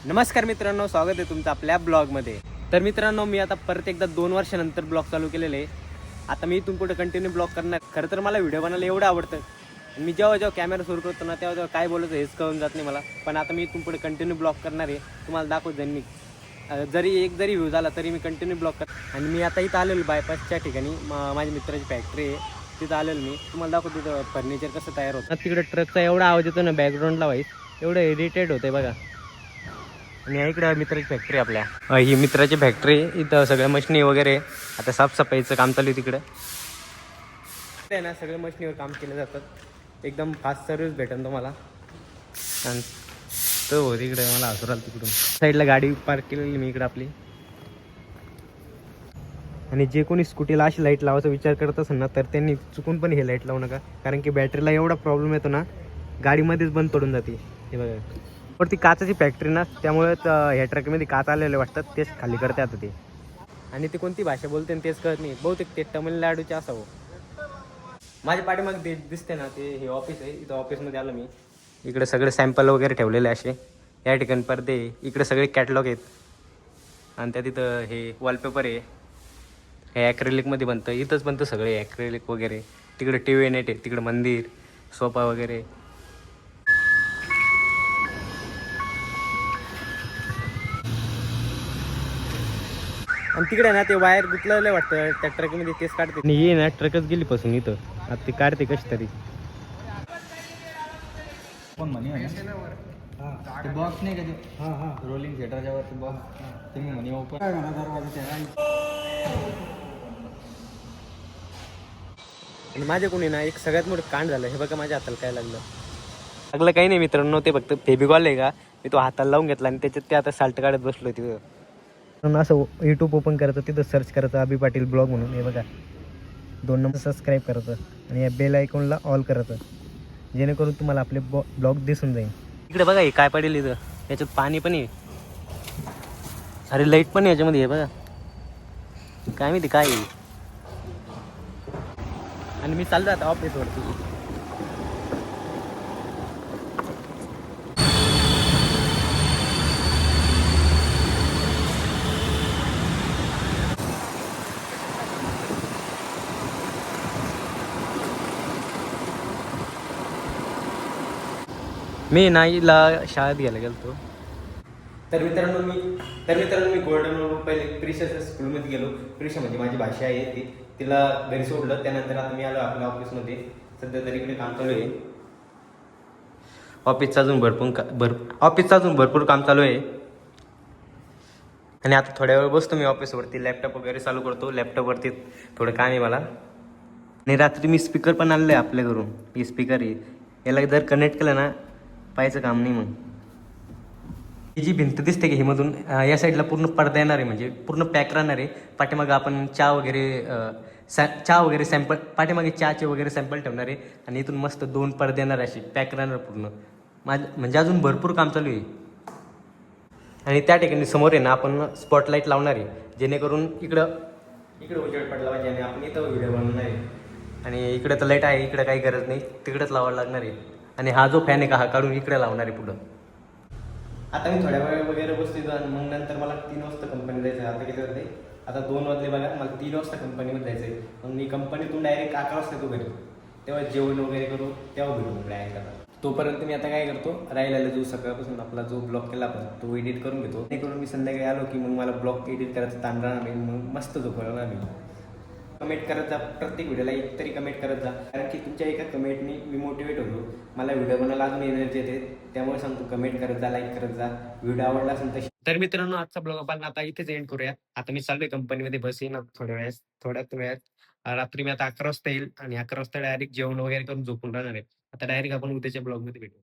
नमस्कार मित्रांनो, स्वागत आहे तुमचं आपल्या ब्लॉगमध्ये. तर मित्रांनो, मी आता परत एकदा 2 वर्षानंतर ब्लॉग चालू केलेले आहे. आता मी इथून पुढे कंटिन्यू ब्लॉग करणार. खरं तर मला व्हिडिओ बनायला एवढं आवडतं. मी जेव्हा कॅमेरा सुरू करतो ना, तेव्हा काय बोलायचं हेच कळून जात नाही मला. पण आता मी इथून पुढे कंटिन्यू ब्लॉग करणार आहे. तुम्हाला दाखवत जाईन मी. जरी व्ह्यू झाला तरी मी कंटिन्यू ब्लॉग आणि मी आता इथं आलेलो बायपासच्या ठिकाणी. माझ्या मित्राची फॅक्टरी आहे, तिथं आलेलो मी. तुम्हाला दाखवतो तिथं फर्निचर कसं तयार होतं. तिकडे ट्रकचा एवढा आवाज येतो ना बॅकग्राऊंडला वाईस, एवढं इरिटेट होतंय बघा. आणि इकडे मित्राची फॅक्टरी आपल्या. ही मित्राची फॅक्टरी. इथं सगळ्या मशिनी वगैरे. आता साफसफाईचं काम चालू आहे तिकडं. आहे ना, सगळ्या मशिनीवर काम केलं जातात. एकदम फास्ट सर्व्हिस भेटेल तुम्हाला. आणि तो हो तिकडे मला हसू राहिला तिकडून. साईडला गाडी पार्क केलेली मी इकडे आपली. आणि जे कोणी स्कूटीला अशी लाईट लावायचा विचार करत असेल ना, तर त्यांनी चुकून पण हे लाईट लावू नका. कारण की बॅटरीला एवढा प्रॉब्लेम येतो ना, गाडीमध्येच बंद पडून जाते. हे बघा, पण ती काचाची फॅक्टरी ना, त्यामुळे ह्या ट्रकमध्ये काच आलेले वाटतात, तेच खाली करते आता ते. आणि ते कोणती भाषा बोलते तेच कळत नाही. बहुतेक ते तमिळनाडूचे असावं. माझ्या पाठीमागे ते दिसते ना, ते हे ऑफिस आहे. इथं ऑफिसमध्ये आलो मी. इकडे सगळे सॅम्पल वगैरे ठेवलेले असे. या ठिकाणी पडदे, इकडे सगळे कॅटलॉग आहेत. आणि त्या तिथं हे वॉलपेपर आहे. हे ॲक्रेलिकमध्ये बनतं. इथंच बनतं सगळे ॲक्रेलिक वगैरे. तिकडे टी व्ही नेट आहे, तिकडे मंदिर, सोफा वगैरे. आणि तिकडे ना ते वायर गुतलेलं वाटतं त्या ट्रकमध्ये, तेच काढते. आणि ये ना, ट्रकच गेली पासून इथं. आता ते काढते कशी तरी. कोण म्हणे ते बॉक्स नाही का ते रोलिंग थिएटरच्या वरती बॉक्स तुम्ही म्हणे ओपन काय म्हणा दरवाजा. आणि माझ्या कोणी ना एक सगळ्यात मोठं कांड झालं. हे बघा माझ्या हाताला काय लागलं काही नाही मित्रांनो. ते फक्त फेबिकॉल आहे का, मी तो हाताला लावून घेतला आणि त्याच्यात ते आता साल्ट काढत बसलो तिथं. पण असं यूट्यूब ओपन करायचं, तिथं सर्च करायचं अभि पाटील ब्लॉग म्हणून. हे बघा, 2 नंबर सबस्क्राईब करायचं आणि या बेल आयकॉनला ऑल करायचं, जेणेकरून तुम्हाला आपले ब्लॉग दिसून जाईल. इकडे बघा, हे काय पडेल इथं. याच्यात पाणी पण आहे, अरे लाईट पण आहे याच्यामध्ये. हे बघा, काय माहिती काय आहे. आणि मी चाललो आता ऑफिसवरती. मी नाईला शाळेत घ्यायला गेलो. तर मित्रांनो मी गोल्डन पहिले प्रिशाच्या स्कूलमध्ये गेलो. प्रिशा म्हणजे माझी भाषा आहे ती. तिला घरी सोडलं. त्यानंतर आता मी आलो आपल्या ऑफिसमध्ये. सध्या तरी इकडे काम चालू आहे. ऑफिसचं अजून भरपूर काम चालू आहे. आणि आता थोड्या वेळ बसतो मी ऑफिसवरती. लॅपटॉप वगैरे चालू करतो. लॅपटॉपवरती थोडं काम आहे मला. आणि रात्री मी स्पीकर पण आणलं आहे आपल्या घरून. ही स्पीकर आहे, याला जर कनेक्ट केलं ना, पाहायचं काम नाही मग. ही जी भिंत दिसते की हिमधून, या साईडला पूर्ण पडदा येणार आहे, म्हणजे पूर्ण पॅक राहणार आहे. पाठीमागं आपण चहा वगैरे सॅम्पल, पाठीमागे चहाचे वगैरे सॅम्पल ठेवणार आहे. आणि इथून मस्त 2 पडदे येणार, असे पॅक राहणार पूर्ण. म्हणजे अजून भरपूर काम चालू आहे. आणि त्या ठिकाणी समोर आहे ना, आपण स्पॉटलाईट लावणार आहे, जेणेकरून इकडं उजेड पडला पाहिजे. आणि आपण इथं व्हिडिओ बनवणार आहे. आणि इकडे तर लाईट आहे, इकडे काही गरज नाही, तिकडेच लावायला लागणार आहे. आणि हा जो फॅन आहे का, हा काढून इकडे लावणार आहे पुढं. आता मी थोड्या वेळ वगैरे बसतो आणि मग नंतर मला 3 वाजता कंपनी जायचं. आता किती वाजले? आता 2 वाजले बघा. मला 3 वाजता कंपनीमध्ये जायचं आहे. मग मी कंपनीतून डायरेक्ट 11 वाजता येतो घरी. तेव्हा जेवण वगैरे करू, तेव्हा भेटू डायरेक्ट. आता तोपर्यंत मी आता काय करतो, राहिलेला जो सकाळपासून आपला जो ब्लॉग केला आपण, तो एडिट करून घेतो. ते करून मी संध्याकाळी आलो की मग मला ब्लॉग एडिट करायचं ताण राहणार नाही. मग मस्त झोपवणार मी. कमेंट करत जा, प्रत्येक व्हिडिओला एक तरी कमेंट करत जा. कारण की तुमच्या एका कमेंटनी मी मोटिवेट होतो. मला व्हिडिओ बनायला अजून एनर्जी येते. त्यामुळे सांगतो, कमेंट करत जा, लाईक करत जा. व्हिडिओ आवडला असेल तर मित्रांनो, आजचा ब्लॉग आपण आता इथेच एंड करूया. आता मी चाललोय कंपनीमध्ये, बस येईन थोड्यात वेळात. रात्री मी आता 11 वाजता येईल आणि 11 वाजता डायरेक्ट जेवण वगैरे करून झोपून राहणार आहे. आता डायरेक्ट आपण उद्याच्या ब्लॉगमध्ये भेटू.